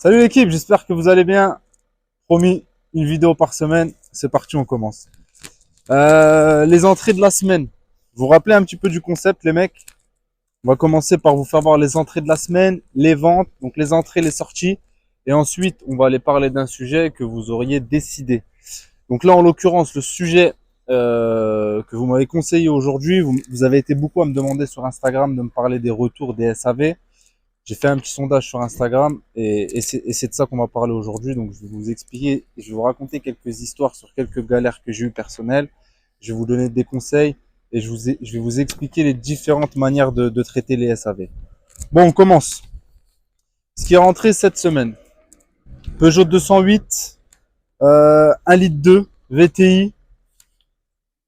Salut l'équipe, j'espère que vous allez bien. Promis, une vidéo par semaine. C'est parti, on commence. Les entrées de la semaine. Vous vous rappelez un petit peu du concept, les mecs? On va commencer par vous faire voir les entrées de la semaine, les ventes, donc les entrées, les sorties. Et ensuite, on va aller parler d'un sujet que vous auriez décidé. Donc là, en l'occurrence, le sujet que vous m'avez conseillé aujourd'hui, vous avez été beaucoup à me demander sur Instagram de me parler des retours des SAV. J'ai fait un petit sondage sur Instagram et c'est de ça qu'on va parler aujourd'hui. Donc, je vais vous expliquer, je vais vous raconter quelques histoires sur quelques galères que j'ai eues personnelles. Je vais vous donner des conseils et je vais vous expliquer les différentes manières de traiter les SAV. Bon, on commence. Ce qui est rentré cette semaine. Peugeot 208, 1 litre 2, VTI,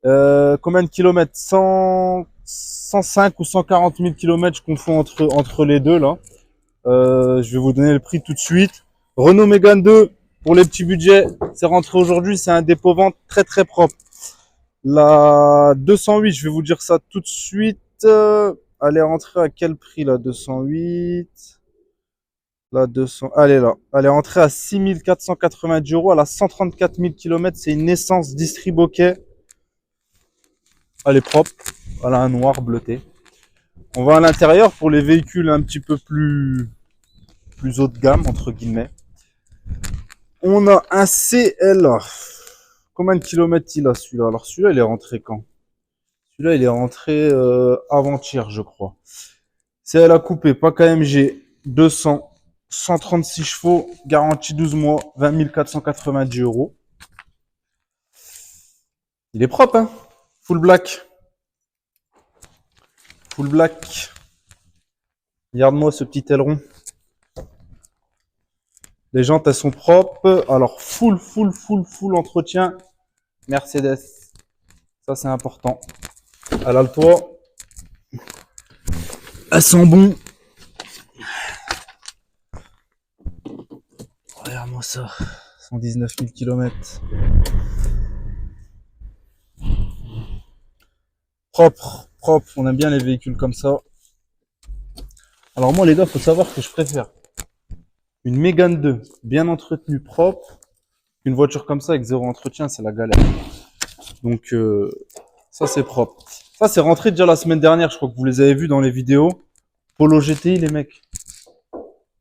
combien de kilomètres 105 ou 140 000 kilomètres, je confonds entre les deux là. Je vais vous donner le prix tout de suite. Renault Mégane 2, pour les petits budgets, c'est rentré aujourd'hui, c'est un dépôt-vente très très propre. La 208, je vais vous dire ça tout de suite. Elle est rentrée à quel prix la 208? La 200, elle est là. Elle est rentrée à 6 490 euros. Elle a 134 000 km. C'est une essence distribuée. Elle est propre. Elle a un noir bleuté. On va à l'intérieur pour les véhicules un petit peu plus haut de gamme, entre guillemets. On a un CLA. Combien de kilomètres il a celui-là? Alors celui-là, il est rentré quand? Celui-là, il est rentré avant-hier, je crois. CLA coupé, pas KMG, 200, 136 chevaux, garantie 12 mois, 20 490 euros. Il est propre, hein? Full black. Full black. Regarde-moi ce petit aileron. Les jantes, elles sont propres. Alors, full entretien. Mercedes. Ça, c'est important. Elle a le toit. Elles sont bons. Regarde-moi ça. 119 000 km. Propre. On aime bien les véhicules comme ça. Alors moi, les gars, faut savoir que je préfère une Mégane 2 bien entretenue, propre, qu'une voiture comme ça avec zéro entretien, c'est la galère. Donc ça, c'est propre. Ça, c'est rentré déjà la semaine dernière. Je crois que vous les avez vus dans les vidéos. Polo GTI, les mecs.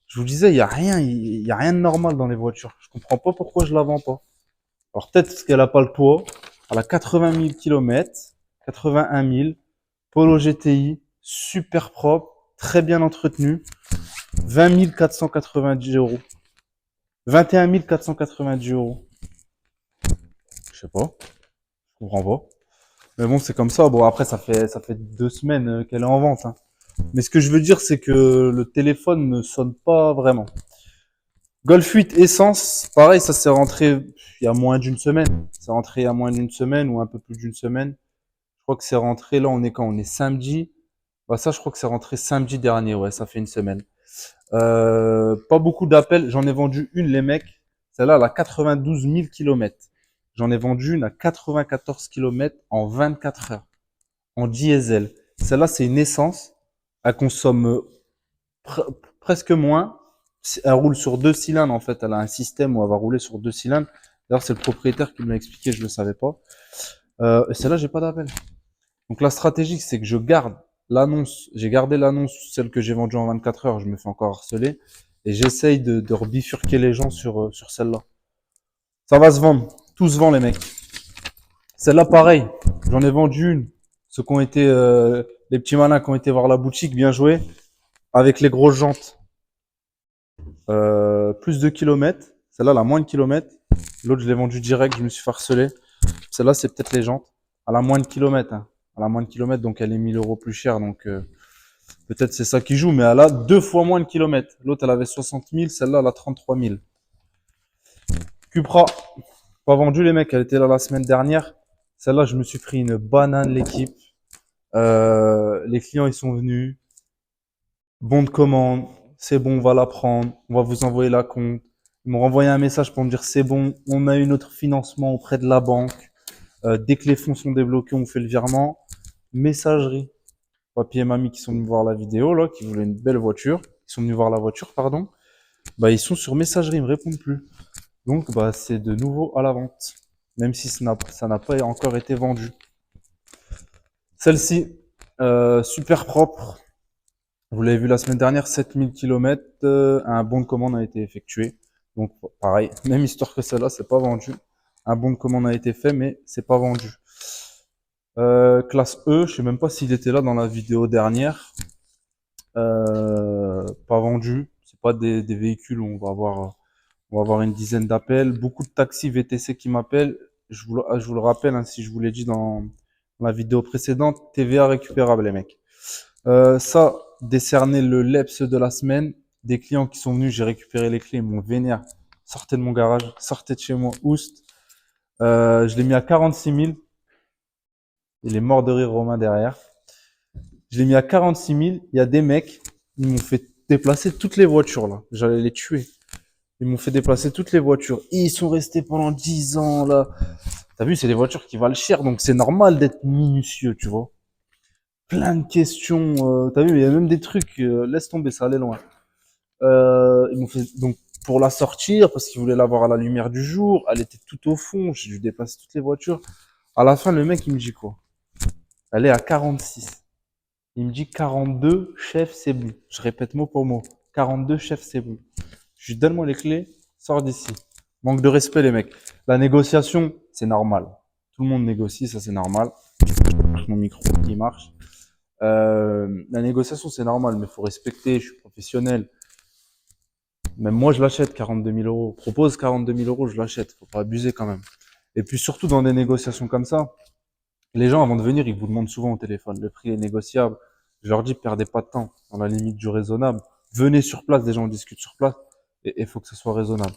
Je vous disais, il y a rien de normal dans les voitures. Je comprends pas pourquoi je la vends pas. Alors peut-être parce qu'elle a pas le toit. Elle a 80 000 km, 81 000. Polo GTI, super propre, très bien entretenu. 20 490 euros. 21 490 euros. Je sais pas. Je comprends pas. Mais bon, c'est comme ça. Bon, après, ça fait 2 semaines qu'elle est en vente, hein. Mais ce que je veux dire, c'est que le téléphone ne sonne pas vraiment. Golf 8 essence, pareil, ça s'est rentré il y a moins d'une semaine. C'est rentré il y a moins d'une semaine ou un peu plus d'une semaine. Je crois que c'est rentré, là, on est quand? On est samedi. Bah, ça, je crois que c'est rentré samedi dernier, ouais, ça fait une semaine. Pas beaucoup d'appels. J'en ai vendu une, les mecs. Celle-là, elle a 92 000 km. J'en ai vendu une à 94 km en 24 heures. En diesel. Celle-là, c'est une essence. Elle consomme pre- presque moins. Elle roule sur 2 cylindres, en fait. Elle a un système où elle va rouler sur 2 cylindres. D'ailleurs, c'est le propriétaire qui me l'a expliqué, je le savais pas. Et celle-là, j'ai pas d'appel. Donc la stratégie, c'est que je garde l'annonce. J'ai gardé l'annonce, celle que j'ai vendue en 24 heures. Je me fais encore harceler. Et j'essaye de rebifurquer les gens sur celle-là. Ça va se vendre. Tout se vend, les mecs. Celle-là, pareil. J'en ai vendu une. Ceux qui ont été, les petits malins qui ont été voir la boutique, bien joué. Avec les grosses jantes. Plus de kilomètres. Celle-là, elle a moins de kilomètres. L'autre, je l'ai vendu direct. Je me suis fait harceler. Celle-là, c'est peut-être les jantes. Elle a moins de kilomètres, hein. Elle a moins de kilomètres, donc elle est 1000 euros plus chère. Donc, peut-être c'est ça qui joue, mais elle a 2 fois moins de kilomètres. L'autre, elle avait 60 000. Celle-là, elle a 33 000. Cupra. Pas vendu, les mecs. Elle était là la semaine dernière. Celle-là, je me suis pris une banane, l'équipe. Les clients, ils sont venus. Bon de commande. C'est bon, on va la prendre. On va vous envoyer la compte. Ils m'ont renvoyé un message pour me dire c'est bon, on a eu notre financement auprès de la banque. Dès que les fonds sont débloqués, on fait le virement. Messagerie. Papy et mamie qui sont venus voir la vidéo, là, qui voulaient une belle voiture. Ils sont venus voir la voiture, pardon. Bah, ils sont sur messagerie, ils me répondent plus. Donc, bah, c'est de nouveau à la vente. Même si ça n'a pas encore été vendu. Celle-ci, super propre. Vous l'avez vu la semaine dernière, 7000 km, un bon de commande a été effectué. Donc, pareil, même histoire que celle-là, c'est pas vendu. Un bon de commande a été fait, mais c'est pas vendu. Classe E, je sais même pas s'il était là dans la vidéo dernière. Pas vendu. C'est pas des véhicules où on va avoir une dizaine d'appels. Beaucoup de taxis VTC qui m'appellent. Je vous le rappelle, hein, si je vous l'ai dit dans la vidéo précédente, TVA récupérable, les mecs. Ça, décerner le LEPS de la semaine. Des clients qui sont venus, j'ai récupéré les clés, ils m'ont vénère. Sortez de mon garage, sortez de chez moi, oust. Je l'ai mis à 46 000. Il est mort de rire Romain derrière. Je l'ai mis à 46 000. Il y a des mecs, ils m'ont fait déplacer toutes les voitures là. J'allais les tuer. Ils m'ont fait déplacer toutes les voitures. Et ils sont restés pendant 10 ans là. T'as vu, c'est des voitures qui valent cher, donc c'est normal d'être minutieux, tu vois. Plein de questions. T'as vu, il y a même des trucs. Laisse tomber, ça allait loin. Ils m'ont fait donc pour la sortir parce qu'ils voulaient l'avoir à la lumière du jour. Elle était tout au fond. J'ai dû déplacer toutes les voitures. À la fin, le mec il me dit quoi? Elle est à 46. Il me dit 42, chef, c'est bon. Je répète mot pour mot. 42, chef, c'est bon. Je lui donne-moi les clés, sors d'ici. Manque de respect, les mecs. La négociation, c'est normal. Tout le monde négocie, ça c'est normal. Mon micro qui marche. La négociation, c'est normal, mais il faut respecter. Je suis professionnel. Même moi, je l'achète 42 000 euros. Propose 42 000 euros, je l'achète. Faut pas abuser quand même. Et puis surtout dans des négociations comme ça, les gens avant de venir, ils vous demandent souvent au téléphone. Le prix est négociable. Je leur dis, perdez pas de temps, dans la limite du raisonnable. Venez sur place, déjà on discute sur place, et il faut que ce soit raisonnable.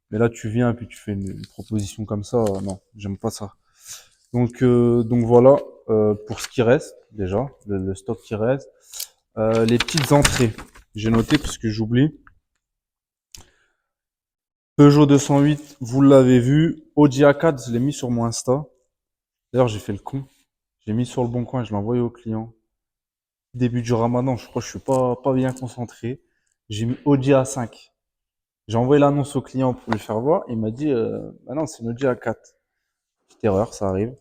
Mais là, tu viens et puis tu fais une proposition comme ça, non, j'aime pas ça. Donc voilà, pour ce qui reste, déjà, le stock qui reste. Les petites entrées, j'ai noté parce que j'oublie. Peugeot 208, vous l'avez vu. Audi A4, je l'ai mis sur mon Insta. D'ailleurs, j'ai fait le con. J'ai mis sur le bon coin, je l'ai envoyé au client. Début du ramadan, je crois que je suis pas bien concentré. J'ai mis Audi A5. J'ai envoyé l'annonce au client pour lui faire voir. Il m'a dit, bah non, c'est une Audi A4. Petite erreur, ça arrive.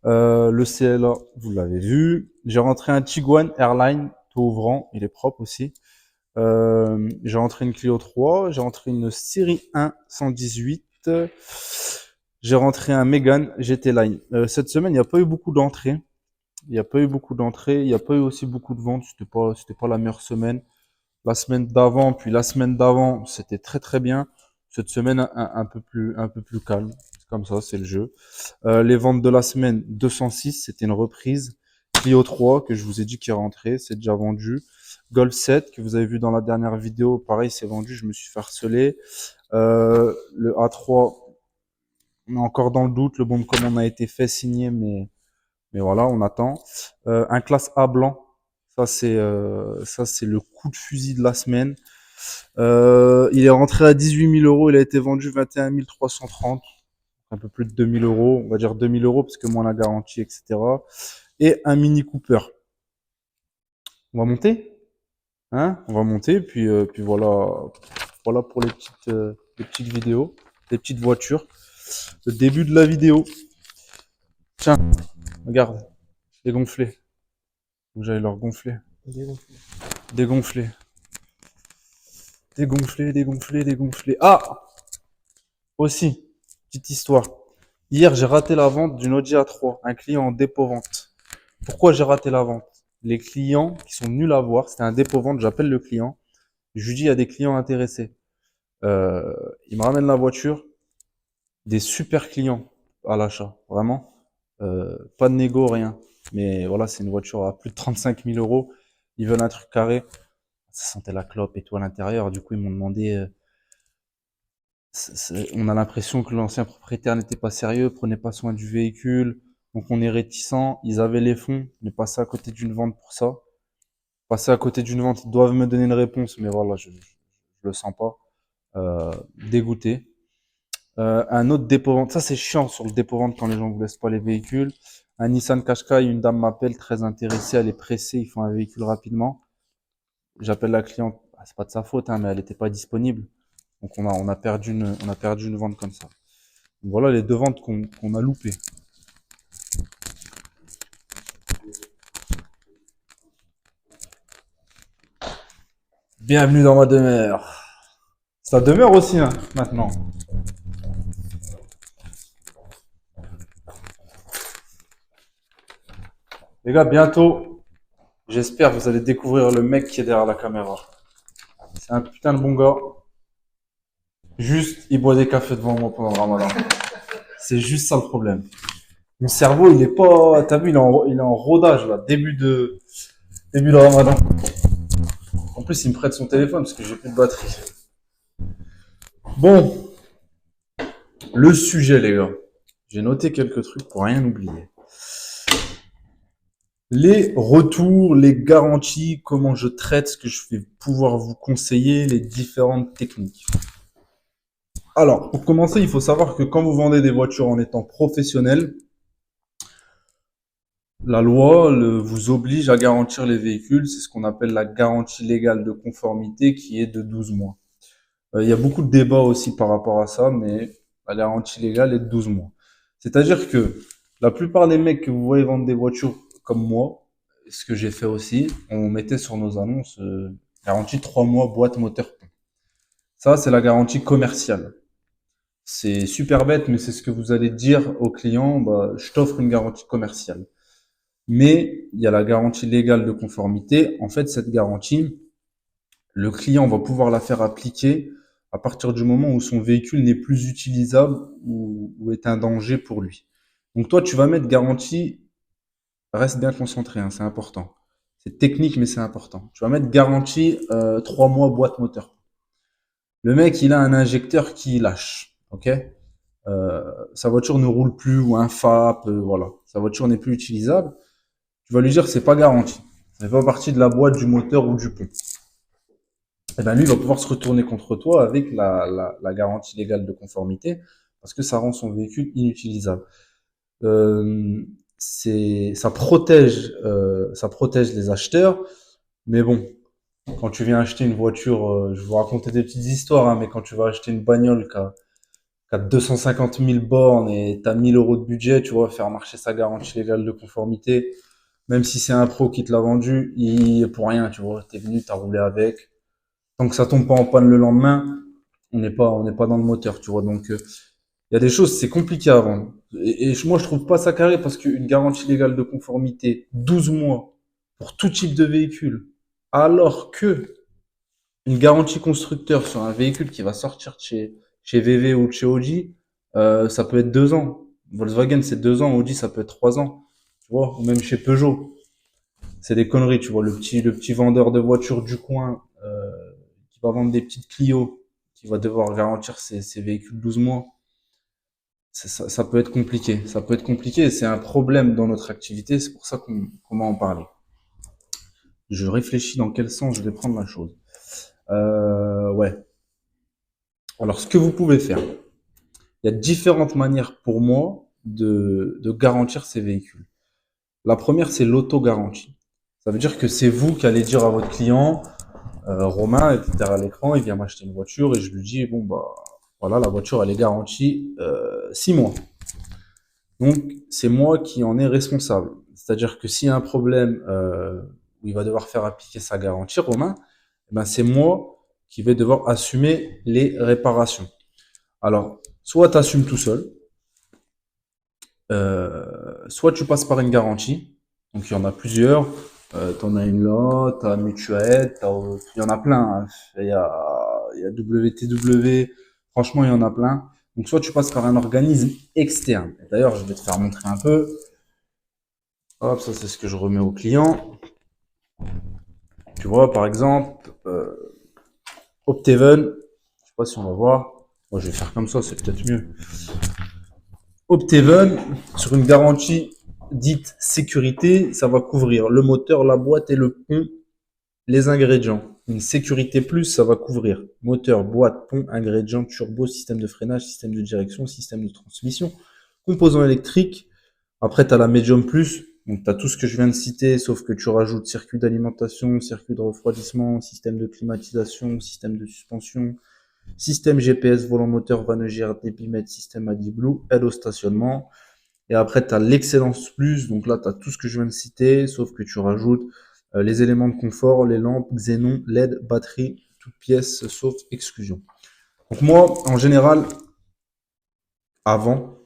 Le CLA, vous l'avez vu. J'ai rentré un Tiguan Airline, tout ouvrant. Il est propre aussi. J'ai rentré une Clio 3. J'ai rentré une série 1 118. J'ai rentré un Mégane GT Line. Cette semaine, il n'y a pas eu beaucoup d'entrées. Il n'y a pas eu beaucoup d'entrées. Il n'y a pas eu aussi beaucoup de ventes. C'était pas la meilleure semaine. La semaine d'avant, puis la semaine d'avant, c'était très très bien. Cette semaine, un peu plus calme. C'est comme ça, c'est le jeu. Les ventes de la semaine, 206, c'était une reprise. Clio 3, que je vous ai dit qui est rentré, c'est déjà vendu. Golf 7, que vous avez vu dans la dernière vidéo, pareil, c'est vendu, je me suis fait harceler. Le A3, on est encore dans le doute, le bon de commande a été fait, signé, mais voilà, on attend. Un classe A blanc, ça c'est le coup de fusil de la semaine. Il est rentré à 18 000 euros, il a été vendu 21 330, un peu plus de 2 000 euros, on va dire 2 000 euros parce que moins la garantie, etc. Et un Mini Cooper. On va monter, hein? On va monter, puis voilà, voilà pour les petites vidéos, les petites voitures. Le début de la vidéo. Tiens, regarde, dégonflé. Faut que j'aille leur gonfler. Dégonflé. Dégonflé, dégonflé, dégonflé. Ah! Aussi, petite histoire. Hier, j'ai raté la vente d'une Audi A3, un client en dépôt-vente. Pourquoi j'ai raté la vente? Les clients qui sont venus la voir, c'était un dépôt-vente, j'appelle le client. Je lui dis, il y a des clients intéressés. Il me ramène la voiture, des super clients à l'achat, vraiment. Pas de négo, rien. Mais voilà, c'est une voiture à plus de 35 000 euros. Ils veulent un truc carré. Ça sentait la clope et tout à l'intérieur. Du coup, ils m'ont demandé. On a l'impression que l'ancien propriétaire n'était pas sérieux, prenait pas soin du véhicule. Donc on est réticent. Ils avaient les fonds, mais passer à côté d'une vente pour ça. Passer à côté d'une vente, ils doivent me donner une réponse, mais voilà, je le sens pas. Dégoûté. Un autre dépôt-vente, ça c'est chiant sur le dépôt-vente quand les gens vous laissent pas les véhicules. Un Nissan Qashqai, une dame m'appelle très intéressée, elle est pressée, il faut un véhicule rapidement. J'appelle la cliente, c'est pas de sa faute, hein, mais elle n'était pas disponible. Donc on a perdu une vente comme ça. Donc voilà les deux ventes qu'on a loupées. Bienvenue dans ma demeure. C'est ta demeure aussi, hein, maintenant. Les gars, bientôt, j'espère que vous allez découvrir le mec qui est derrière la caméra. C'est un putain de bon gars. Juste, il boit des cafés devant moi pendant le ramadan. C'est juste ça le problème. Mon cerveau, il est pas, t'as vu, il est en rodage, là, début de ramadan. En plus, il me prête son téléphone parce que j'ai plus de batterie. Bon, le sujet, les gars. J'ai noté quelques trucs pour rien oublier. Les retours, les garanties, comment je traite, ce que je vais pouvoir vous conseiller, les différentes techniques. Alors, pour commencer, il faut savoir que quand vous vendez des voitures en étant professionnel, la loi vous oblige à garantir les véhicules. C'est ce qu'on appelle la garantie légale de conformité qui est de 12 mois. Il y a beaucoup de débats aussi par rapport à ça, mais la garantie légale est de 12 mois. C'est-à-dire que la plupart des mecs que vous voyez vendre des voitures comme moi, ce que j'ai fait aussi, on mettait sur nos annonces garantie 3 mois boîte moteur. Ça, c'est la garantie commerciale. C'est super bête, mais c'est ce que vous allez dire au client, bah, je t'offre une garantie commerciale. Mais il y a la garantie légale de conformité. En fait, cette garantie, le client va pouvoir la faire appliquer à partir du moment où son véhicule n'est plus utilisable ou est un danger pour lui. Donc toi, tu vas mettre garantie, reste bien concentré, hein, c'est important. C'est technique, mais c'est important. Tu vas mettre garantie 3 mois boîte moteur. Le mec, il a un injecteur qui lâche, ok. Sa voiture ne roule plus ou un FAP, voilà. Sa voiture n'est plus utilisable. Tu vas lui dire c'est pas garanti. Ça fait pas partie de la boîte du moteur ou du pont. Et ben lui, il va pouvoir se retourner contre toi avec la garantie légale de conformité parce que ça rend son véhicule inutilisable. Ça protège les acheteurs, mais bon, quand tu viens acheter une voiture, je vais vous raconter des petites histoires, hein, mais quand tu vas acheter une bagnole qui a 250 000 bornes et t'as 1000 euros de budget, tu vois, faire marcher sa garantie légale de conformité, même si c'est un pro qui te l'a vendu, il est pour rien, tu vois, t'es venu, t'as roulé avec. Tant que ça tombe pas en panne le lendemain, on n'est pas dans le moteur, tu vois. Donc, il y a des choses, c'est compliqué à vendre. Et moi, je trouve pas ça carré parce qu'une garantie légale de conformité, 12 mois pour tout type de véhicule, alors que une garantie constructeur sur un véhicule qui va sortir chez VV ou de chez Audi, ça peut être 2 ans. Volkswagen, c'est 2 ans. Audi, ça peut être 3 ans. Tu vois, ou même chez Peugeot. C'est des conneries, tu vois. Le petit vendeur de voitures du coin, qui va vendre des petites Clio, qui va devoir garantir ses véhicules 12 mois. Ça peut être compliqué. Ça peut être compliqué et c'est un problème dans notre activité. C'est pour ça qu'on va en parler. Je réfléchis dans quel sens je vais prendre la chose. Ouais. Alors, ce que vous pouvez faire, il y a différentes manières pour moi de garantir ces véhicules. La première, c'est l'auto-garantie. Ça veut dire que c'est vous qui allez dire à votre client, Romain est derrière l'écran, il vient m'acheter une voiture et je lui dis, bon, bah, voilà, la voiture, elle est garantie 6 mois. Donc, c'est moi qui en est responsable. C'est-à-dire que s'il y a un problème où il va devoir faire appliquer sa garantie, Romain, eh ben, c'est moi qui vais devoir assumer les réparations. Alors, soit tu assumes tout seul, soit tu passes par une garantie. Donc, il y en a plusieurs. Tu en as une là, tu as Mutuaid, il y en a plein. Hein. Il y a WTW, franchement, il y en a plein. Donc, soit tu passes par un organisme externe. D'ailleurs, je vais te faire montrer un peu. Hop, ça, c'est ce que je remets au client. Tu vois, par exemple, Opteven, je sais pas si on va voir. Moi, je vais faire comme ça, c'est peut-être mieux. Opteven, sur une garantie dite sécurité, ça va couvrir le moteur, la boîte et le pont, les ingrédients. Une sécurité plus, ça va couvrir moteur, boîte, pont, ingrédients, turbo, système de freinage, système de direction, système de transmission, composants électriques. Après, tu as la Medium Plus, Donc, tu as tout ce que je viens de citer, sauf que tu rajoutes circuit d'alimentation, circuit de refroidissement, système de climatisation, système de suspension, système GPS, volant moteur, van EGR, débitmètre, système AdBlue, aide au stationnement. Et après, tu as l'excellence plus. Donc là, tu as tout ce que je viens de citer, sauf que tu rajoutes les éléments de confort, les lampes, xénon, LED, batterie, toutes pièces sauf exclusion. Donc moi, en général, avant,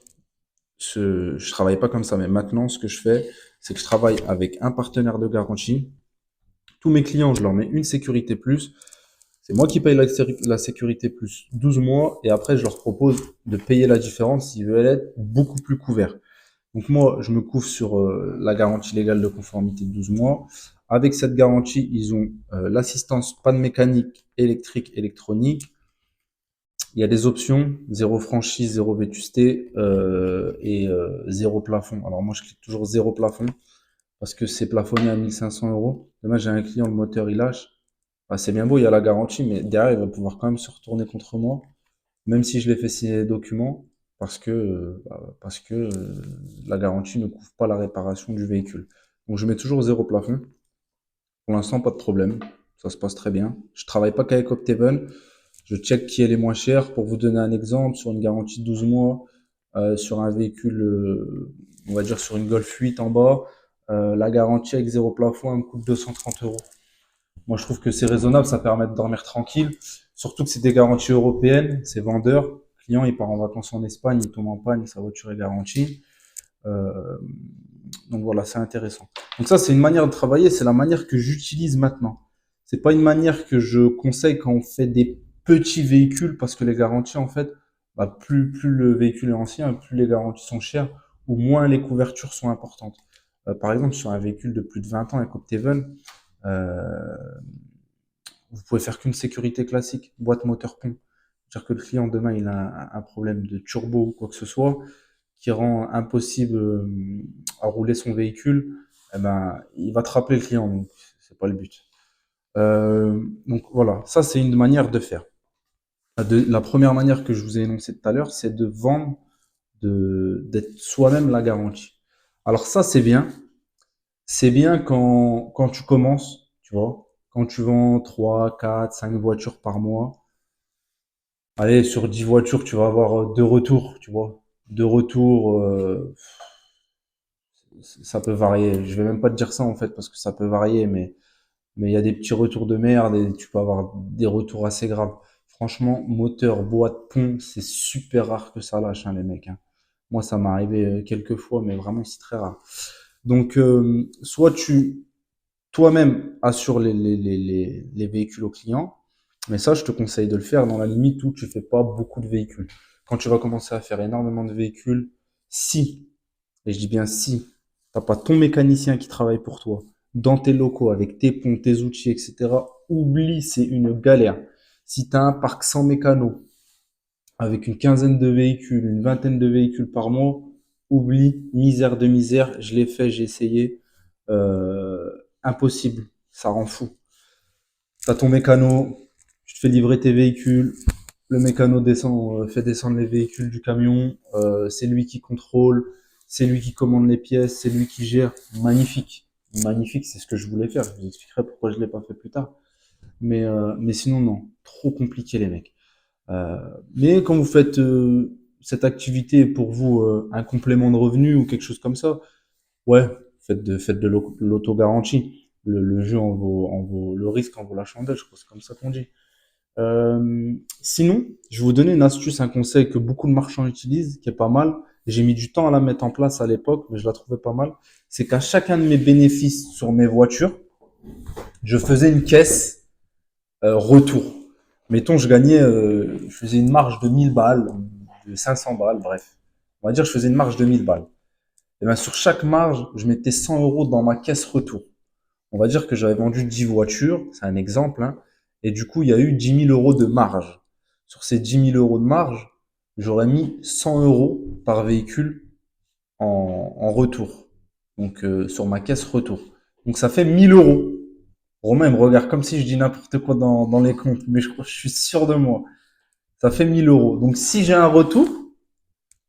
je travaillais pas comme ça, mais maintenant, ce que je fais, c'est que je travaille avec un partenaire de garantie. Tous mes clients, je leur mets une sécurité plus. C'est moi qui paye la sécurité plus 12 mois et après, je leur propose de payer la différence s'ils veulent être beaucoup plus couverts. Donc moi, je me couvre sur la garantie légale de conformité de 12 mois. Avec cette garantie, ils ont l'assistance panne mécanique, électrique, électronique. Il y a des options, zéro franchise, zéro vétusté et zéro plafond. Alors moi, je clique toujours zéro plafond parce que c'est plafonné à 1500 euros. Demain, j'ai un client, le moteur, il lâche. Bah, c'est bien beau, il y a la garantie, mais derrière, il va pouvoir quand même se retourner contre moi, même si je l'ai fait signer les documents, parce que la garantie ne couvre pas la réparation du véhicule. Donc, je mets toujours zéro plafond. Pour l'instant, pas de problème. Ça se passe très bien. Je travaille pas qu'avec Opteven. Je check qui est les moins chers. Pour vous donner un exemple, sur une garantie de 12 mois, sur un véhicule, on va dire sur une Golf 8 en bas, la garantie avec zéro plafond, elle me coûte 230 euros. Moi, je trouve que c'est raisonnable, ça permet de dormir tranquille. Surtout que c'est des garanties européennes, c'est vendeur. Le client, il part en vacances en Espagne, il tombe en panne, sa voiture est garantie. Euh, donc voilà, c'est intéressant. Donc ça, c'est une manière de travailler, c'est la manière que j'utilise maintenant. C'est pas une manière que je conseille quand on fait des petits véhicules, parce que les garanties, en fait, bah, plus le véhicule est ancien, plus les garanties sont chères, ou moins les couvertures sont importantes. Par exemple, sur un véhicule de plus de 20 ans avec Opteven, euh, vous pouvez faire qu'une sécurité classique, boîte moteur pont. C'est-à-dire que le client demain il a un problème de turbo ou quoi que ce soit qui rend impossible à rouler son véhicule, eh ben il va te rappeler le client, donc c'est pas le but. Donc voilà, ça c'est une manière de faire. La première manière que je vous ai énoncée tout à l'heure, c'est de vendre, d'être soi-même la garantie. Alors ça c'est bien quand tu commences, tu vois, quand tu vends 3, 4, 5 voitures par mois. Allez, sur 10 voitures, tu vas avoir deux retours, tu vois. Deux retours, ça peut varier. Je vais même pas te dire ça en fait, parce que ça peut varier, mais il y a des petits retours de merde et tu peux avoir des retours assez graves. Franchement, moteur, boîte, pont, c'est super rare que ça lâche, hein, les mecs, hein. Moi, ça m'est arrivé quelques fois, mais vraiment, c'est très rare. Donc, soit tu toi-même assures les véhicules aux clients, mais ça, je te conseille de le faire dans la limite où tu fais pas beaucoup de véhicules. Quand tu vas commencer à faire énormément de véhicules, si, et je dis bien si, t'as pas ton mécanicien qui travaille pour toi, dans tes locaux, avec tes ponts, tes outils, etc., oublie, c'est une galère. Si tu as un parc sans mécano, avec une quinzaine de véhicules, une vingtaine de véhicules par mois, oublie, misère de misère, je l'ai fait, j'ai essayé, impossible, ça rend fou. T'as ton mécano, tu te fais livrer tes véhicules, le mécano descend, fait descendre les véhicules du camion, c'est lui qui contrôle, c'est lui qui commande les pièces, c'est lui qui gère. Magnifique. Magnifique, c'est ce que je voulais faire. Je vous expliquerai pourquoi je l'ai pas fait plus tard. Mais sinon, non. Trop compliqué, les mecs. Euh, mais quand vous faites cette activité pour vous un complément de revenu ou quelque chose comme ça, ouais, faites de l'auto-garantie. Le jeu le risque en vaut la chandelle, je crois que c'est comme ça qu'on dit. Sinon, je vais vous donner une astuce, un conseil que beaucoup de marchands utilisent, qui est pas mal. J'ai mis du temps à la mettre en place à l'époque, mais je la trouvais pas mal. C'est qu'à chacun de mes bénéfices sur mes voitures, je faisais une caisse retour. Mettons, je faisais une marge de 1000 balles, de 500 balles, bref. On va dire, je faisais une marge de 1000 balles. Et bien, sur chaque marge, je mettais 100 euros dans ma caisse retour. On va dire que j'avais vendu 10 voitures, c'est un exemple, hein, et du coup, il y a eu 10 000 euros de marge. Sur ces 10 000 euros de marge, j'aurais mis 100 euros par véhicule en retour. Donc, sur ma caisse retour. Donc, ça fait 1000 euros. Romain, il me regarde comme si je dis n'importe quoi dans les comptes, mais je suis sûr de moi. Ça fait 1000 euros. Donc, si j'ai un retour,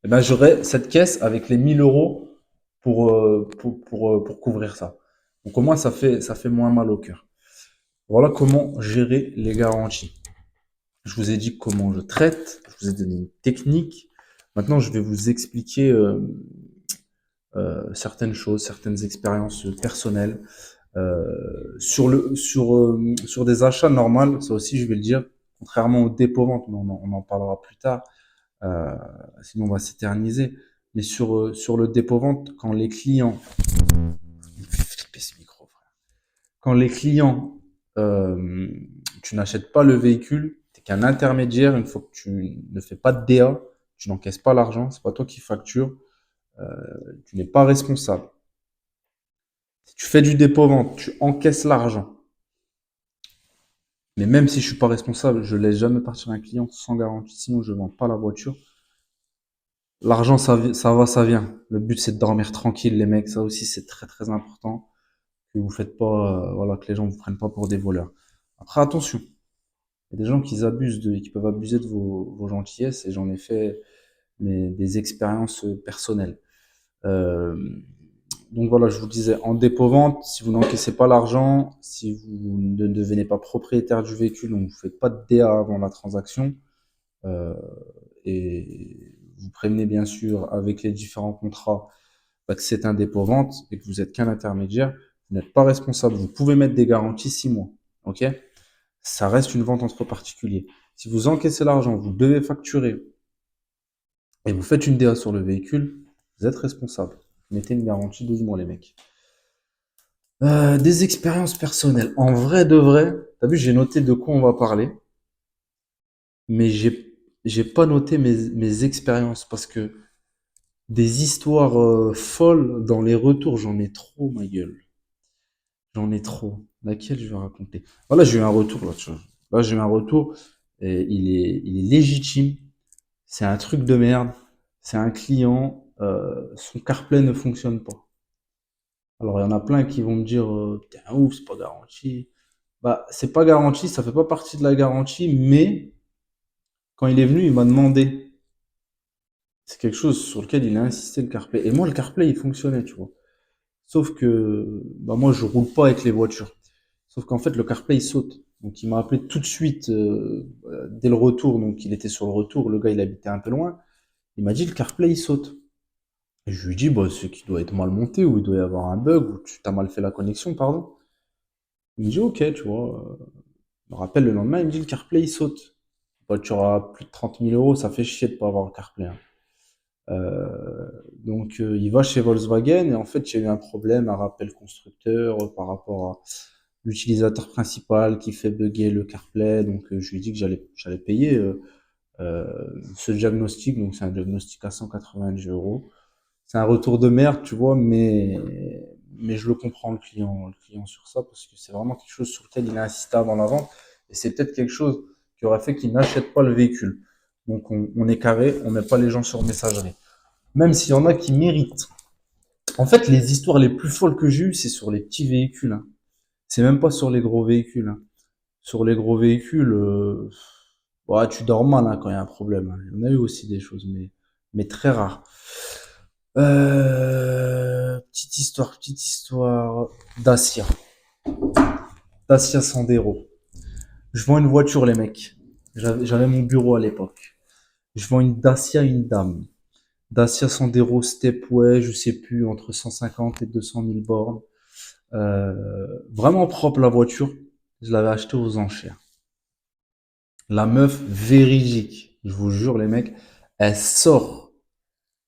eh ben, j'aurai cette caisse avec les 1000 euros pour couvrir ça. Donc au moins, ça fait moins mal au cœur. Voilà comment gérer les garanties. Je vous ai dit comment je traite, je vous ai donné une technique. Maintenant, je vais vous expliquer certaines choses, certaines expériences personnelles. Sur des achats normaux, ça aussi, je vais le dire, contrairement aux dépôts-ventes, mais on en parlera plus tard, euh, sinon on va s'éterniser. Mais sur le dépôt-vente, quand les clients... Il me fait flipper ce micro, frère. Quand les clients, euh, tu n'achètes pas le véhicule, tu n'es qu'un intermédiaire, une fois que tu ne fais pas de DA, tu n'encaisses pas l'argent, c'est pas toi qui facture, tu n'es pas responsable. Si tu fais du dépôt-vente, tu encaisses l'argent. Mais même si je suis pas responsable, je laisse jamais partir un client sans garantie, sinon je vends pas la voiture. L'argent, ça va, ça vient. Le but, c'est de dormir tranquille, les mecs. Ça aussi, c'est très, très important. Que vous faites pas, voilà, que les gens vous prennent pas pour des voleurs. Après, attention. Il y a des gens qui peuvent abuser de vos gentillesses et j'en ai fait des expériences personnelles. Euh, donc voilà, je vous disais, en dépôt-vente, si vous n'encaissez pas l'argent, si vous ne devenez pas propriétaire du véhicule, donc vous ne faites pas de DA avant la transaction, euh, et vous prévenez bien sûr avec les différents contrats que c'est un dépôt-vente et que vous êtes qu'un intermédiaire, vous n'êtes pas responsable. Vous pouvez mettre des garanties 6 mois. Ok? Ça reste une vente entre particuliers. Si vous encaissez l'argent, vous devez facturer et vous faites une DA sur le véhicule, vous êtes responsable. Mettez une garantie 12 mois, les mecs. Des expériences personnelles. En vrai de vrai, t'as vu, j'ai noté de quoi on va parler, mais j'ai pas noté mes expériences parce que des histoires folles dans les retours, j'en ai trop, ma gueule. J'en ai trop. Laquelle je vais raconter? Voilà, j'ai eu un retour là, tu vois. Là, j'ai eu un retour et il est légitime. C'est un truc de merde. C'est un client, son CarPlay ne fonctionne pas. Alors, il y en a plein qui vont me dire, t'es un ouf, c'est pas garanti. Bah, c'est pas garanti, ça fait pas partie de la garantie, mais quand il est venu, il m'a demandé. C'est quelque chose sur lequel il a insisté, le CarPlay. Et moi, le CarPlay, il fonctionnait, tu vois. Sauf que, bah, moi, je roule pas avec les voitures. Sauf qu'en fait, le CarPlay, il saute. Donc, il m'a appelé tout de suite, dès le retour. Donc, il était sur le retour. Le gars, il habitait un peu loin. Il m'a dit, le CarPlay, il saute. Et je lui dis, bah, c'est qu'il doit être mal monté, ou il doit y avoir un bug, ou tu t'as mal fait la connexion, pardon. Il me dit, ok, tu vois. Je me rappelle le lendemain, il me dit, le CarPlay, il saute. Bah, tu auras plus de 30 000 euros, ça fait chier de pas avoir le CarPlay, hein. Donc, il va chez Volkswagen, et en fait, il y a eu un problème, un rappel constructeur par rapport à l'utilisateur principal qui fait bugger le CarPlay. Donc, je lui ai dit que j'allais payer ce diagnostic. Donc, c'est un diagnostic à 190 euros. C'est un retour de merde, tu vois, mais je le comprends, le client sur ça, parce que c'est vraiment quelque chose sur lequel il est insisté avant la vente, et c'est peut-être quelque chose qui aurait fait qu'il n'achète pas le véhicule. Donc on est carré, on met pas les gens sur messagerie. Même s'il y en a qui méritent. En fait, les histoires les plus folles que j'ai eues, c'est sur les petits véhicules, hein. C'est même pas sur les gros véhicules, hein. Sur les gros véhicules, ouais, tu dors mal hein, quand il y a un problème, hein. Il y en a eu aussi des choses, mais très rares. Petite histoire. Dacia. Dacia Sandero. Je vends une voiture, les mecs. J'avais mon bureau à l'époque. Je vends une Dacia à une dame. Dacia Sandero Stepway, je sais plus, entre 150 et 200 000 bornes. Vraiment propre la voiture. Je l'avais achetée aux enchères. La meuf, véridique. Je vous jure, les mecs, elle sort.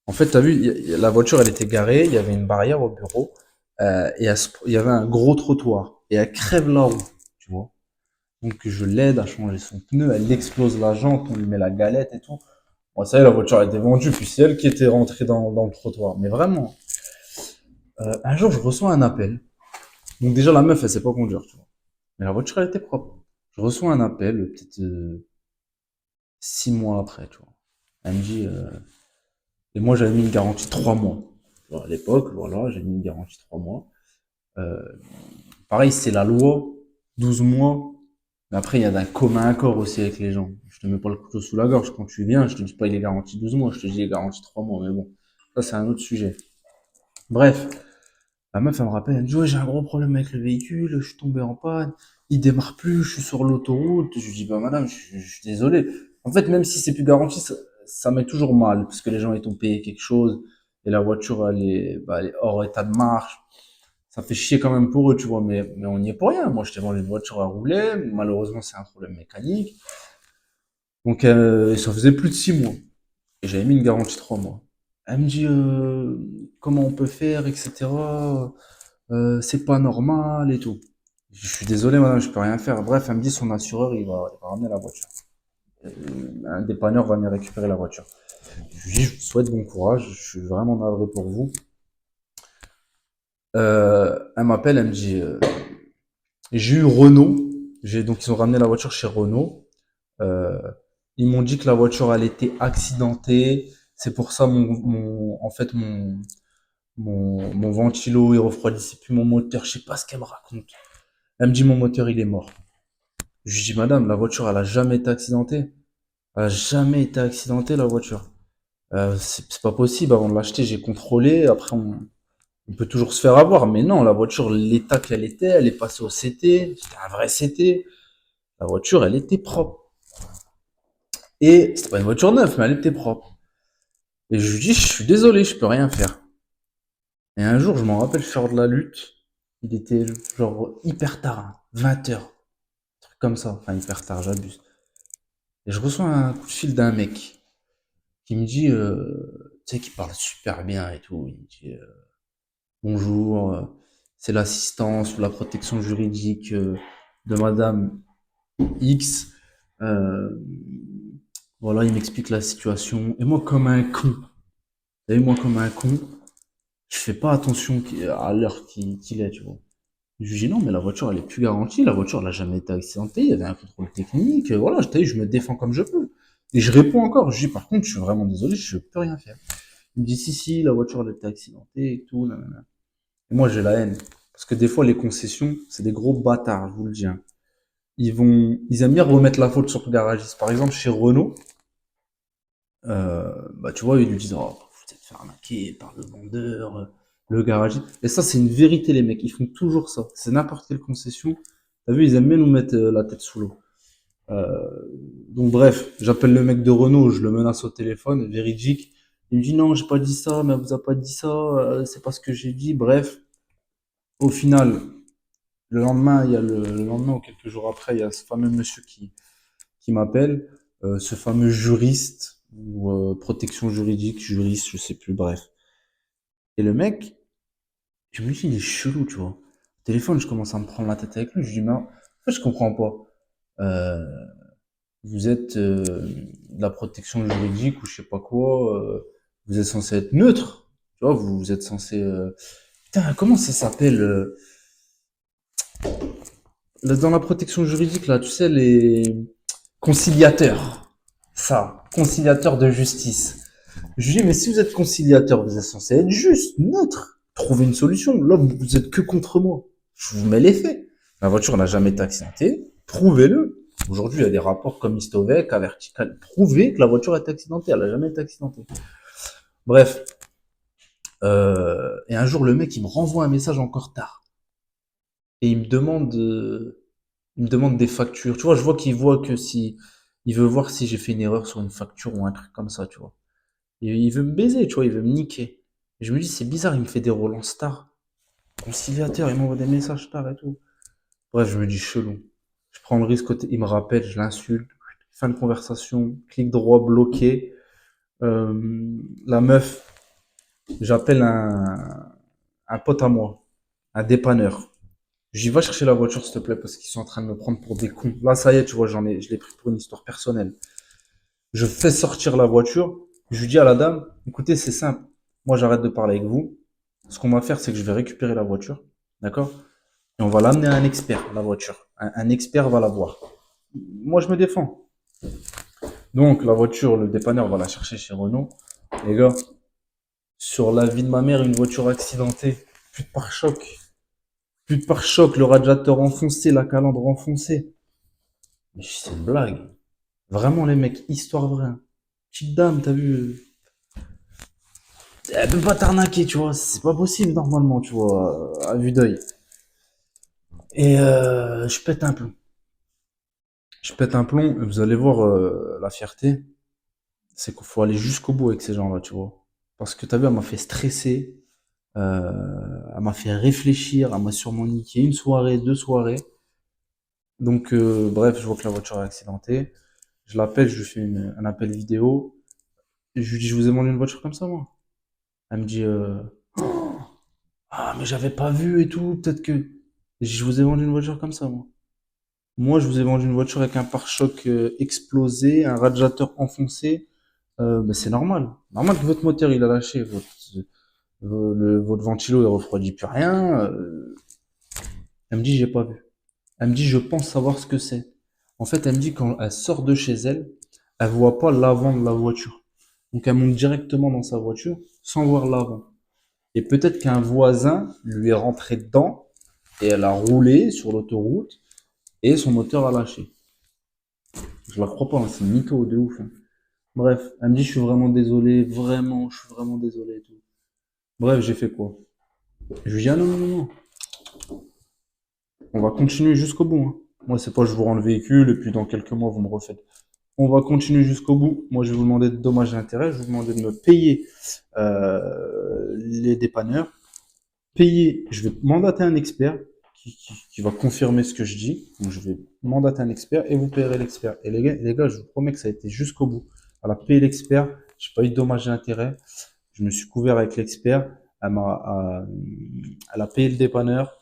En fait, t'as vu, la voiture, elle était garée, il y avait une barrière au bureau, et il y avait un gros trottoir. Et elle crève la roue, tu vois. Donc je l'aide à changer son pneu, elle explose la jante, on lui met la galette et tout. Bon, ça y est, la voiture a été vendue, puis c'est elle qui était rentrée dans le trottoir. Mais vraiment, un jour, je reçois un appel. Donc déjà, la meuf, elle sait pas conduire, tu vois. Mais la voiture, elle était propre. Je reçois un appel, peut-être 6 mois après, tu vois. Elle me dit, et moi, j'avais mis une garantie 3 mois. À l'époque, voilà, j'ai mis une garantie 3 mois. Euh, Pareil, c'est la loi, 12 mois. Mais après, il y a d'un commun accord aussi avec les gens. Je te mets pas le couteau sous la gorge. Quand tu viens, je te dis pas il est garanti 12 mois, je te dis il est garanti 3 mois. Mais bon, ça, c'est un autre sujet. Bref, la meuf, elle me rappelle, elle me dit, ouais, j'ai un gros problème avec le véhicule, je suis tombé en panne, il démarre plus, je suis sur l'autoroute. Je lui dis, bah, madame, je suis désolé. En fait, même si c'est plus garanti, ça met toujours mal, parce que les gens, ils t'ont payé quelque chose, et la voiture, elle est hors état de marche. Ça fait chier quand même pour eux, tu vois, mais on n'y est pour rien. Moi, je t'ai vendu une voiture à rouler, malheureusement, c'est un problème mécanique. Donc, ça faisait plus de 6 mois. Et j'avais mis une garantie de 3 mois. Elle me dit, comment on peut faire, etc. C'est pas normal et tout. Je suis désolé, madame, je peux rien faire. Bref, elle me dit son assureur, il va ramener la voiture. Un dépanneur va venir récupérer la voiture. Je lui dis, je vous souhaite bon courage, je suis vraiment navré pour vous. Elle m'appelle, elle me dit, j'ai eu Renault. Donc ils ont ramené la voiture chez Renault. Euh, Ils m'ont dit que la voiture elle était accidentée. C'est pour ça en fait mon ventilo il refroidissait plus mon moteur. Je sais pas ce qu'elle me raconte. Elle me dit mon moteur il est mort. Je lui dis madame, la voiture elle a jamais été accidentée. Elle a jamais été accidentée la voiture. C'est pas possible. Avant de l'acheter, j'ai contrôlé. Après on peut toujours se faire avoir, mais non, la voiture, l'état qu'elle était, elle est passée au CT. C'était un vrai CT. La voiture, elle était propre. Et c'était pas une voiture neuve, mais elle était propre. Et je lui dis, je suis désolé, je peux rien faire. Et un jour, je m'en rappelle, je sors de la lutte. Il était genre hyper tard, hein, 20 heures, un truc comme ça. Enfin, hyper tard, j'abuse. Et je reçois un coup de fil d'un mec qui me dit, tu sais, qui parle super bien et tout. Il me dit, bonjour, c'est l'assistance ou la protection juridique de Madame X. Euh, voilà, il m'explique la situation. Et moi, comme un con, et moi, comme un con, je fais pas attention à l'heure qu'il est, tu vois. Je lui dis non, mais la voiture, elle est plus garantie. La voiture, elle a jamais été accidentée. Il y avait un contrôle technique. Voilà, je me défends comme je peux. Et je réponds encore. Je dis par contre, je suis vraiment désolé, je peux rien faire. Il me dit si, si, la voiture, elle a été accidentée et tout. Nanana. Et moi, j'ai la haine. Parce que des fois, les concessions, c'est des gros bâtards, je vous le dis, hein. Ils aiment bien remettre la faute sur le garagiste. Par exemple, chez Renault, bah, tu vois, ils lui disent, oh, vous êtes fait arnaquer par le vendeur, le garagiste. Et ça, c'est une vérité, les mecs. Ils font toujours ça. C'est n'importe quelle concession. T'as vu, ils aiment bien nous mettre la tête sous l'eau. Euh, donc, bref, j'appelle le mec de Renault, je le menace au téléphone, véridique. Il me dit, non, j'ai pas dit ça, mais elle vous a pas dit ça, c'est pas ce que j'ai dit. Bref, au final, le lendemain ou quelques jours après, il y a ce fameux monsieur qui m'appelle, ce fameux juriste ou protection juridique, juriste, je sais plus, bref. Et le mec, je me dis, il est chelou, tu vois. Au téléphone, je commence à me prendre la tête avec lui. Je dis, mais en fait, je comprends pas. Euh, Vous êtes de la protection juridique ou je sais pas quoi. Vous êtes censé être neutre. Tu vois, vous êtes censé. Putain, comment ça s'appelle dans la protection juridique, là, tu sais, les conciliateurs. Ça, conciliateur de justice. Je lui dis, mais si vous êtes conciliateur, vous êtes censé être juste, neutre. Trouver une solution. Là, vous êtes que contre moi. Je vous mets les faits. La voiture n'a jamais été accidentée. Prouvez-le. Aujourd'hui, il y a des rapports comme Istovec, à Vertical. Prouvez que la voiture est accidentée. Elle n'a jamais été accidentée. Bref. Et un jour, le mec, il me renvoie un message encore tard. Et il me demande des factures. Tu vois, je vois qu'il voit que si, il veut voir si j'ai fait une erreur sur une facture ou un truc comme ça, tu vois. Il veut me baiser, tu vois, il veut me niquer. Et je me dis, c'est bizarre, il me fait des relances tard. Conciliateur, il m'envoie des messages tard et tout. Bref, je me dis chelou. Je prends le risque, il me rappelle, je l'insulte. Fin de conversation, clic droit bloqué. La meuf, j'appelle un pote à moi, un dépanneur. J'y vais chercher la voiture, s'il te plaît, parce qu'ils sont en train de me prendre pour des cons. Là, ça y est, tu vois, je l'ai pris pour une histoire personnelle. Je fais sortir la voiture. Je lui dis à la dame, écoutez, c'est simple. Moi, j'arrête de parler avec vous. Ce qu'on va faire, c'est que je vais récupérer la voiture. D'accord? Et on va l'amener à un expert, la voiture. Un expert va la voir. Moi, je me défends. Donc, la voiture, le dépanneur va la chercher chez Renault. Les gars, sur la vie de ma mère, une voiture accidentée. Plus de pare-choc. Plus de pare-choc, le radiateur enfoncé, la calandre enfoncée. Mais c'est une blague. Vraiment, les mecs, histoire vraie. Petite dame, t'as vu? Elle peut pas t'arnaquer, tu vois. C'est pas possible normalement, tu vois, à vue d'œil. Et je pète un plomb. Je pète un plomb. Et vous allez voir la fierté. C'est qu'il faut aller jusqu'au bout avec ces gens-là, tu vois. Parce que t'as vu, elle m'a fait stresser. Elle m'a fait réfléchir. Elle m'a sûrement niqué une soirée, 2 soirées. Donc, bref, je vois que la voiture est accidentée. Je l'appelle, je lui fais un appel vidéo. Et je lui dis, je vous ai vendu une voiture comme ça, moi. Elle me dit, ah, mais j'avais pas vu et tout, peut-être que. Je vous ai vendu une voiture comme ça, moi. Moi, je vous ai vendu une voiture avec un pare-choc explosé, un radiateur enfoncé. Ben, c'est normal. Normal que votre moteur, il a lâché. Votre ventilo, il refroidit plus rien. Elle me dit, j'ai pas vu. Elle me dit, je pense savoir ce que c'est. En fait, elle me dit, quand elle sort de chez elle, elle voit pas l'avant de la voiture. Donc, elle monte directement dans sa voiture sans voir l'avant. Et peut-être qu'un voisin lui est rentré dedans et elle a roulé sur l'autoroute et son moteur a lâché. Je la crois pas, hein, c'est une mytho de ouf, hein. Bref, elle me dit, je suis vraiment désolé, vraiment, je suis vraiment désolé et tout. Bref, j'ai fait quoi? Je lui dis, ah non, non, non, non, on va continuer jusqu'au bout, hein. Moi, c'est pas je vous rends le véhicule et puis dans quelques mois, vous me refaites. On va continuer jusqu'au bout. Moi, je vais vous demander de dommages et intérêts. Je vais vous demander de me payer les dépanneurs. Payer, je vais mandater un expert qui va confirmer ce que je dis. Donc, je vais mandater un expert et vous payerez l'expert. Et les gars, je vous promets que ça a été jusqu'au bout. Elle a payé l'expert. J'ai pas eu de dommages et intérêts. Je me suis couvert avec l'expert. Elle a payé le dépanneur.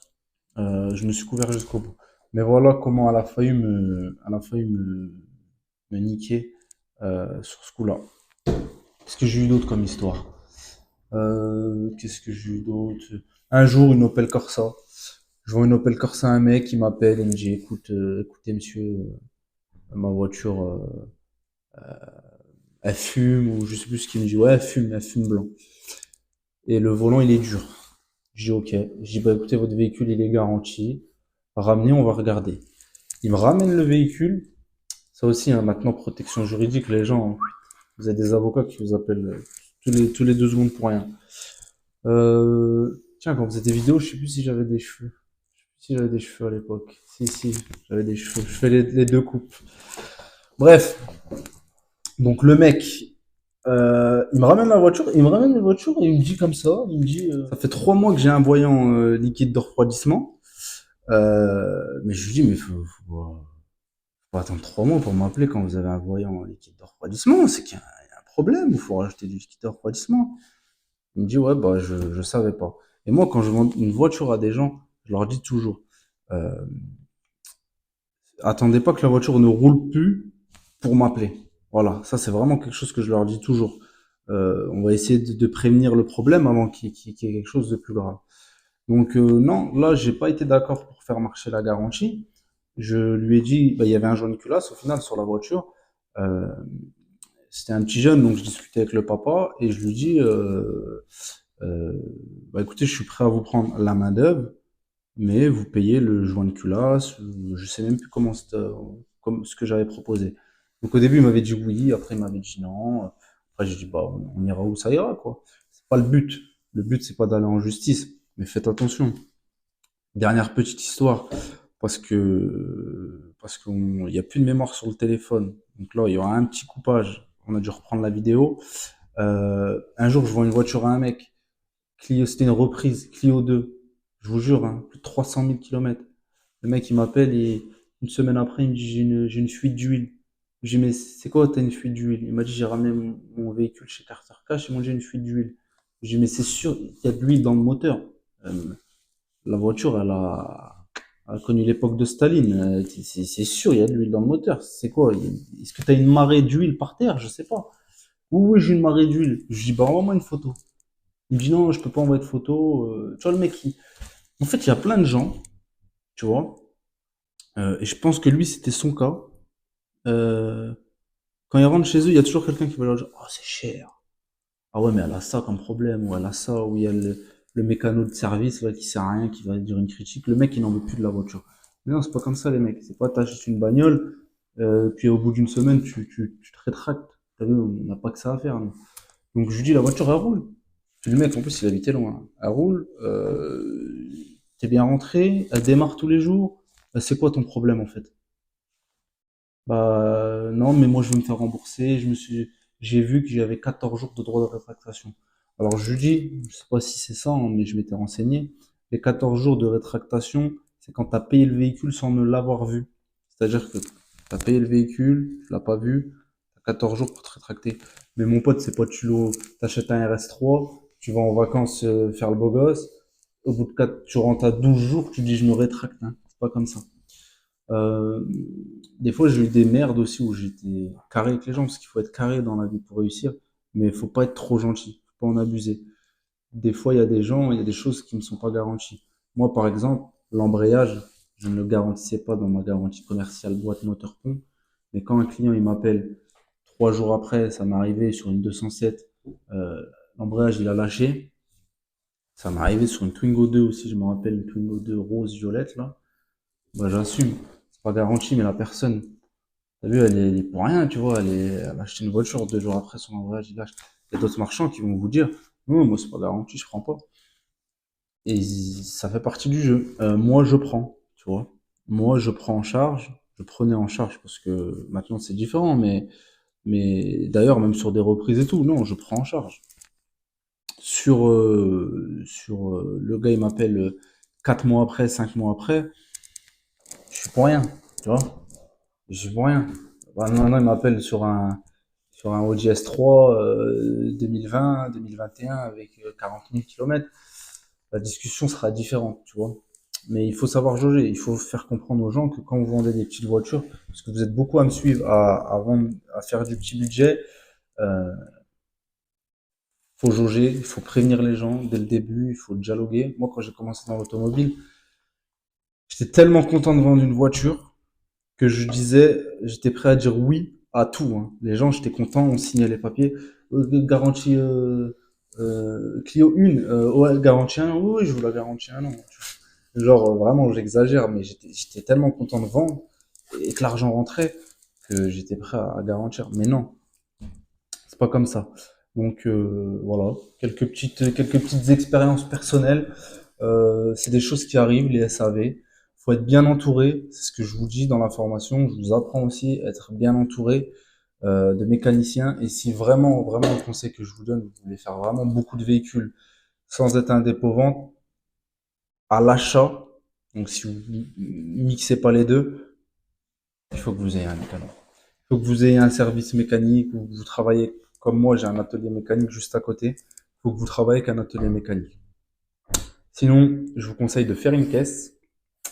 Je me suis couvert jusqu'au bout. Mais voilà comment elle a failli me niquer sur ce coup-là. Qu'est-ce que j'ai eu d'autre comme histoire? Qu'est-ce que j'ai eu d'autre? Un jour, une Opel Corsa. Je vois une Opel Corsa, un mec qui m'appelle et me dit, écoutez monsieur, ma voiture, elle fume, ou je sais plus ce qu'il me dit. Ouais, elle fume blanc. Et le volant, il est dur. Je dis ok. Je dis bah écoutez, votre véhicule, il est garanti. Ramenez, on va regarder. Il me ramène le véhicule. Ça aussi, hein, maintenant, protection juridique, les gens, vous avez des avocats qui vous appellent tous les 2 secondes pour rien. Tiens, quand vous faisait des vidéos, je sais plus si j'avais des cheveux. Je sais plus si j'avais des cheveux à l'époque. Si, j'avais des cheveux. Je fais les 2 coupes. Bref, donc le mec, il me ramène la voiture, il me ramène la voiture et il me dit comme ça, il me dit, ça fait 3 mois que j'ai un voyant liquide de refroidissement. Mais je lui dis, mais faut attendre 3 mois pour m'appeler quand vous avez un voyant liquide de refroidissement. C'est qu'il y a un problème, il faut rajouter du liquide de refroidissement. Il me dit, ouais, bah, je savais pas. Et moi, quand je vends une voiture à des gens, je leur dis toujours, euh, attendez pas que la voiture ne roule plus pour m'appeler. Voilà, ça c'est vraiment quelque chose que je leur dis toujours. On va essayer de prévenir le problème avant qu'il y ait quelque chose de plus grave. Donc non, là j'ai pas été d'accord pour faire marcher la garantie. Je lui ai dit, bah, il y avait un jaune culasse au final sur la voiture. Euh, C'était un petit jeune, donc je discutais avec le papa et je lui dis, euh, bah écoutez, je suis prêt à vous prendre la main d'œuvre, mais vous payez le joint de culasse. Je sais même plus comme ce que j'avais proposé. Donc au début il m'avait dit oui, après il m'avait dit non. Après j'ai dit bah on ira où ça ira quoi. C'est pas le but. Le but c'est pas d'aller en justice, mais faites attention. Dernière petite histoire, parce qu'il y a plus de mémoire sur le téléphone. Donc là, il y aura un petit coupage. On a dû reprendre la vidéo. Un jour, je vois une voiture à un mec. Clio, c'était une reprise, Clio 2. Je vous jure, hein, plus de 300 000 kilomètres. Le mec, il m'appelle et une semaine après, il me dit, j'ai une fuite d'huile. Je lui dis, mais c'est quoi, t'as une fuite d'huile? Il m'a dit, j'ai ramené mon véhicule chez Carter Cash, ils m'ont dit, j'ai une fuite d'huile. Je lui dis, mais c'est sûr, il y a de l'huile dans le moteur. Euh, la voiture, elle a connu l'époque de Staline. C'est sûr, il y a de l'huile dans le moteur. C'est quoi? Est-ce que tu as une marée d'huile par terre? Je sais pas. Oui, oui, j'ai une marée d'huile. Je dis, bah, envoie-moi une photo. Il me dit, non, je peux pas envoyer de photo. Tu vois, le mec, en fait, il y a plein de gens, tu vois, et je pense que lui, c'était son cas. Euh, Quand ils rentrent chez eux, il y a toujours quelqu'un qui va leur dire, oh, c'est cher. Ah ouais, mais elle a ça comme problème, ou elle a ça, ou il y a le mécano de service là, qui sert à rien, qui va dire une critique. Le mec, il n'en veut plus de la voiture. Mais non, c'est pas comme ça, les mecs. C'est pas t'achètes une bagnole, puis au bout d'une semaine, tu te rétractes. T'as vu, on n'a pas que ça à faire, nous. Donc je lui dis, la voiture, elle roule. Puis le mec, en plus, il habitait loin. Elle roule, t'es bien rentré, elle démarre tous les jours. C'est quoi ton problème, en fait? Bah, non, mais moi, je veux me faire rembourser. J'ai vu que j'avais 14 jours de droit de rétractation. Alors, je lui dis, je sais pas si c'est ça, hein, mais je m'étais renseigné. Les 14 jours de rétractation, c'est quand tu as payé le véhicule sans ne l'avoir vu. C'est-à-dire que tu as payé le véhicule, tu l'as pas vu, tu as 14 jours pour te rétracter. Mais mon pote, c'est pas de culot. T'achètes un RS3, tu vas en vacances faire le beau gosse. Au bout de 4, tu rentres à 12 jours, tu dis je me rétracte. Hein. C'est pas comme ça. Euh, des fois, j'ai eu des merdes aussi où j'étais carré avec les gens, parce qu'il faut être carré dans la vie pour réussir, mais il faut pas être trop gentil, faut pas en abuser. Des fois, il y a des gens, il y a des choses qui ne sont pas garanties. Moi, par exemple, l'embrayage, je ne le garantissais pas dans ma garantie commerciale boîte moteur pont, mais quand un client il m'appelle 3 jours après, ça m'est arrivé sur une 207, euh, l'embrayage il a lâché. Ça m'est arrivé sur une Twingo 2 aussi, je me rappelle, une Twingo 2 rose violette là. Bah, j'assume. C'est pas garanti, mais la personne, t'as vu, elle est pour rien, tu vois. Elle a acheté une voiture 2 jours après son embrayage, il lâche. Il y a d'autres marchands qui vont vous dire, non, moi, c'est pas garanti, je prends pas. Et ça fait partie du jeu. Moi, je prends, tu vois. Moi, je prends en charge. Je prenais en charge parce que maintenant, c'est différent, mais d'ailleurs, même sur des reprises et tout, non, je prends en charge. Le gars, il m'appelle 4 mois après, 5 mois après, je suis pour rien, tu vois. Je suis pour rien. Bah, maintenant, il m'appelle sur un Audi S3 2020, 2021 avec 40 000 km. La discussion sera différente, tu vois. Mais il faut savoir jauger. Il faut faire comprendre aux gens que quand vous vendez des petites voitures, parce que vous êtes beaucoup à me suivre, à vendre, à faire du petit budget, euh, faut jauger, il faut prévenir les gens dès le début, il faut dialoguer. Moi, quand j'ai commencé dans l'automobile, j'étais tellement content de vendre une voiture que je disais, j'étais prêt à dire oui à tout. Hein. Les gens, j'étais content, on signait les papiers. Garantie Clio 1, ouais, garantie 1, oui, je vous la garantis un an. Genre, vraiment, j'exagère, mais j'étais tellement content de vendre et que l'argent rentrait que j'étais prêt à garantir. Mais non, c'est pas comme ça. Donc voilà, quelques petites expériences personnelles. C'est des choses qui arrivent, les SAV. Faut être bien entouré, c'est ce que je vous dis dans la formation. Je vous apprends aussi à être bien entouré de mécaniciens. Et si vraiment, vraiment le conseil que je vous donne, vous voulez faire vraiment beaucoup de véhicules sans être un dépôt-vente, à l'achat, donc si vous mixez pas les deux, il faut que vous ayez un mécanicien. Il faut que vous ayez un service mécanique ou que vous travaillez comme moi, j'ai un atelier mécanique juste à côté. Il faut que vous travaillez avec un atelier mécanique. Sinon, je vous conseille de faire une caisse.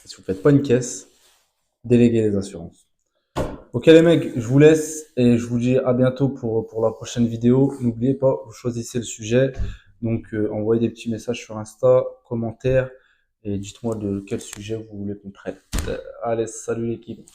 Si vous ne faites pas une caisse, déléguez les assurances. Ok les mecs, je vous laisse et je vous dis à bientôt pour la prochaine vidéo. N'oubliez pas, vous choisissez le sujet. Donc envoyez des petits messages sur Insta, commentaires et dites-moi de quel sujet vous voulez qu'on traite. Allez, salut l'équipe.